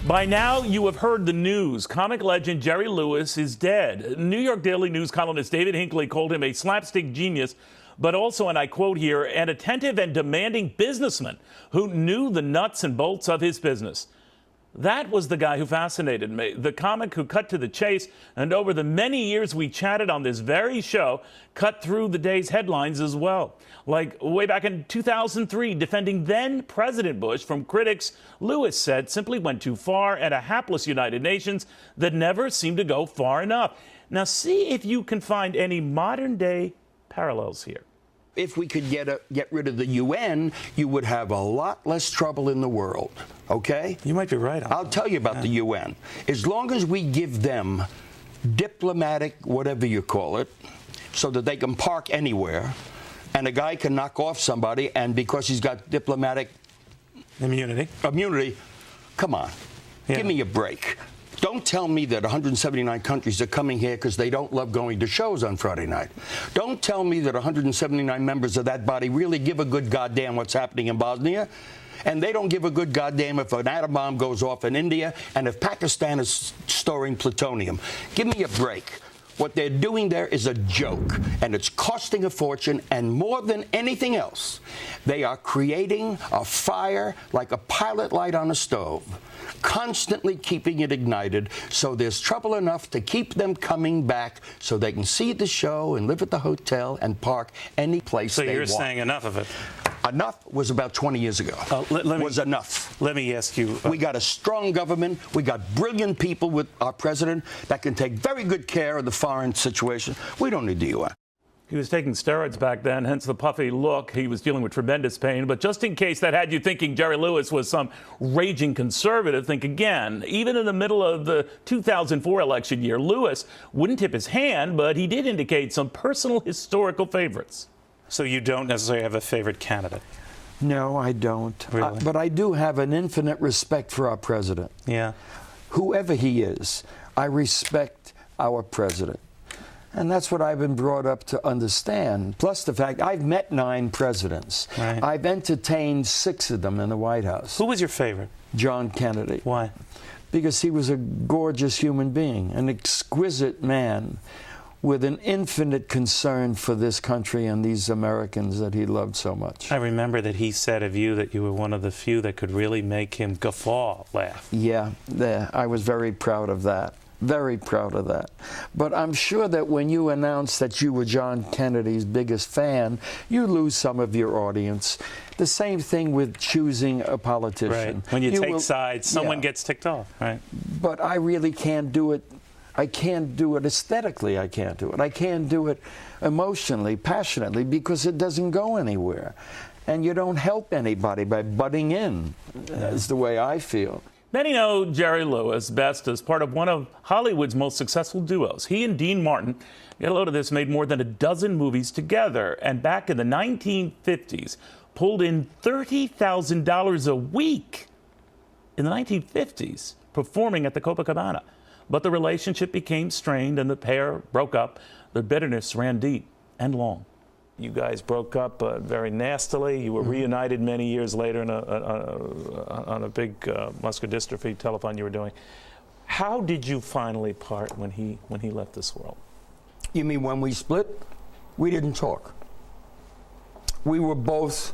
By now, you have heard the news. Comic legend Jerry Lewis is dead. New York Daily News columnist David Hinckley called him a slapstick genius, but also, and I quote here, an attentive and demanding businessman who knew the nuts and bolts of his business. That was the guy who fascinated me, the comic who cut to the chase, and over the many years we chatted on this very show, cut through the day's headlines as well. Like way back in 2003, defending then President Bush from critics, Lewis said simply went too far and a hapless United Nations that never seemed to go far enough. Now see if you can find any modern day parallels here. If we could get rid of the UN, you would have a lot less trouble in the world, okay? You might be right. I'll tell you about the UN. As long as we give them diplomatic, whatever you call it, so that they can park anywhere, and a guy can knock off somebody, and because he's got diplomatic immunity, come on, give me a break. Don't tell me that 179 countries are coming here because they don't love going to shows on Friday night. Don't tell me that 179 members of that body really give a good goddamn what's happening in Bosnia. And they don't give a good goddamn if an atom bomb goes off in India and if Pakistan is storing plutonium. Give me a break. What they're doing there is a joke, and it's costing a fortune, and more than anything else, they are creating a fire like a pilot light on a stove, constantly keeping it ignited, so there's trouble enough to keep them coming back so they can see the show and live at the hotel and park any place they want. So you're saying enough of it? Enough was about 20 years ago. Was enough. Let me ask you. We got a strong government. We got brilliant people with our president that can take very good care of the foreign situation. We don't need the UN. He was taking steroids back then, hence the puffy look. He was dealing with tremendous pain. But just in case that had you thinking Jerry Lewis was some raging conservative, think again. Even in the middle of the 2004 election year, Lewis wouldn't tip his hand, but he did indicate some personal historical favorites. So you don't necessarily have a favorite candidate? No, I don't. Really? But I do have an infinite respect for our president. Yeah. Whoever he is, I respect our president. And that's what I've been brought up to understand. Plus the fact I've met 9 presidents. Right. I've entertained 6 of them in the White House. Who was your favorite? John Kennedy. Why? Because he was a gorgeous human being, an exquisite man with an infinite concern for this country and these Americans that he loved so much. I remember that he said of you that you were one of the few that could really make him guffaw, laugh. Yeah, I was very proud of that. Very proud of that. But I'm sure that when you announced that you were John Kennedy's biggest fan, you lose some of your audience. The same thing with choosing a politician. Right. When you take sides, someone gets ticked off, right? But I really can't do it. I can't do it aesthetically. I can't do it. I can't do it emotionally, passionately, because it doesn't go anywhere. And you don't help anybody by butting in, is the way I feel. Many know Jerry Lewis best as part of one of Hollywood's most successful duos. He and Dean Martin, get a load of this, made more than a dozen movies together. And back in the 1950s, pulled in $30,000 a week in the 1950s, performing at the Copacabana. But the relationship became strained and the pair broke up. The bitterness ran deep and long. You guys broke up very nastily. You were reunited many years later on a big muscular dystrophy telethon you were doing. How did you finally part when he left this world? You mean when we split? We didn't talk. We were both,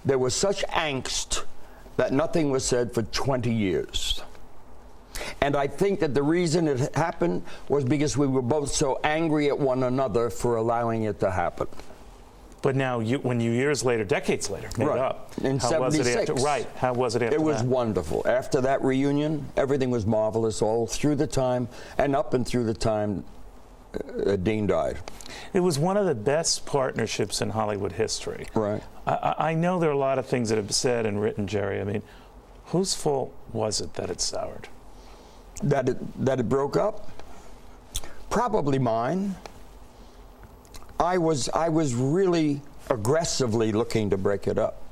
there was such angst that nothing was said for 20 years. And I think that the reason it happened was because we were both so angry at one another for allowing it to happen. But now, when you years later, decades later, made up. In how 76. Was it after, right. How was it after that? It was that? wonderful. After that reunion, everything was marvelous all through the time, and up and through the time Dean died. It was one of the best partnerships in Hollywood history. Right. I know there are a lot of things that have been said and written, Jerry. I mean, whose fault was it that it soured? That it broke up? Probably mine. I was really aggressively looking to break it up.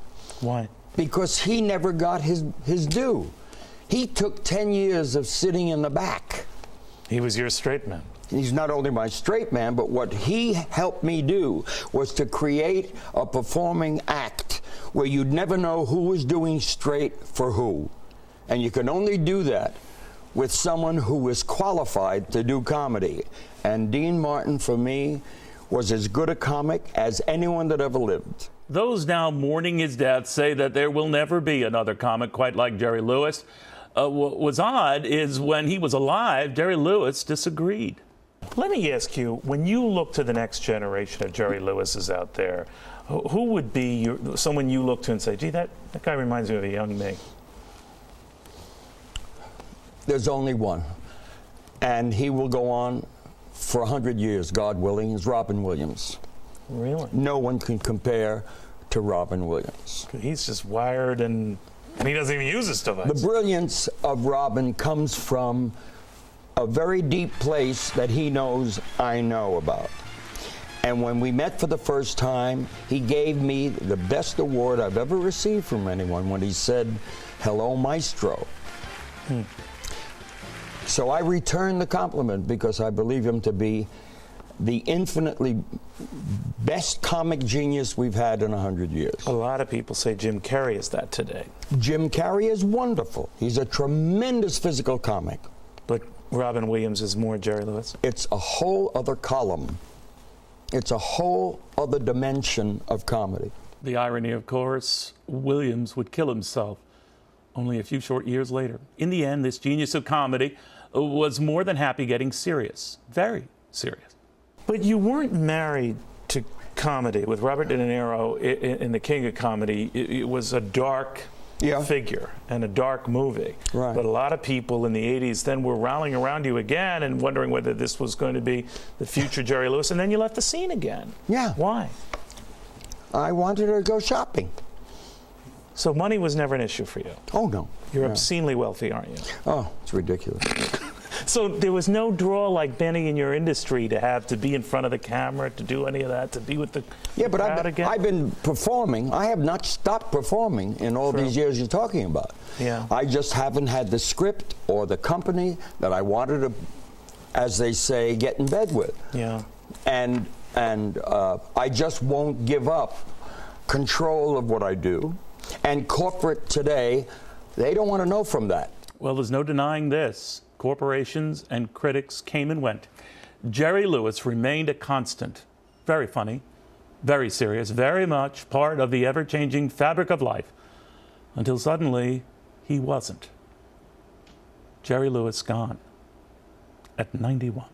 Why? Because he never got his due. He took 10 years of sitting in the back. He was your straight man. He's not only my straight man, but what he helped me do was to create a performing act where you'd never know who was doing straight for who. And you can only do that with someone who is qualified to do comedy. And Dean Martin, for me, was as good a comic as anyone that ever lived. Those now mourning his death say that there will never be another comic quite like Jerry Lewis. What was odd is when he was alive, Jerry Lewis disagreed. Let me ask you, when you look to the next generation of Jerry Lewises out there, who would be someone you look to and say, gee, that guy reminds me of a young me? There's only one, and he will go on for 100 years, God willing, is Robin Williams. Really? No one can compare to Robin Williams. He's just wired, and he doesn't even use his device. The brilliance of Robin comes from a very deep place that he knows I know about. And when we met for the first time, he gave me the best award I've ever received from anyone when he said, "Hello, Maestro." So I return the compliment because I believe him to be the infinitely best comic genius we've had in 100 years. A lot of people say Jim Carrey is that today. Jim Carrey is wonderful. He's a tremendous physical comic. But Robin Williams is more Jerry Lewis? It's a whole other column. It's a whole other dimension of comedy. The irony, of course, Williams would kill himself only a few short years later. In the end, this genius of comedy was more than happy getting serious, very serious. But you weren't married to comedy. With Robert De Niro in The King of Comedy, it was a dark figure and a dark movie. Right. But a lot of people in the 80s then were rallying around you again and wondering whether this was going to be the future Jerry Lewis, and then you left the scene again. Yeah. Why? I wanted to go shopping. So money was never an issue for you? Oh, no. You're No. obscenely wealthy, aren't you? Oh, it's ridiculous. So there was no draw like Benny in your industry to be in front of the camera, to do any of that, to be with the But crowd again? I've been performing. I have not stopped performing in all these years you're talking about. Yeah. I just haven't had the script or the company that I wanted to, as they say, get in bed with. Yeah. And I just won't give up control of what I do. And corporate today, they don't want to know from that. Well, there's no denying this. Corporations and critics came and went. Jerry Lewis remained a constant. Very funny, very serious, very much part of the ever-changing fabric of life. Until suddenly, he wasn't. Jerry Lewis gone at 91.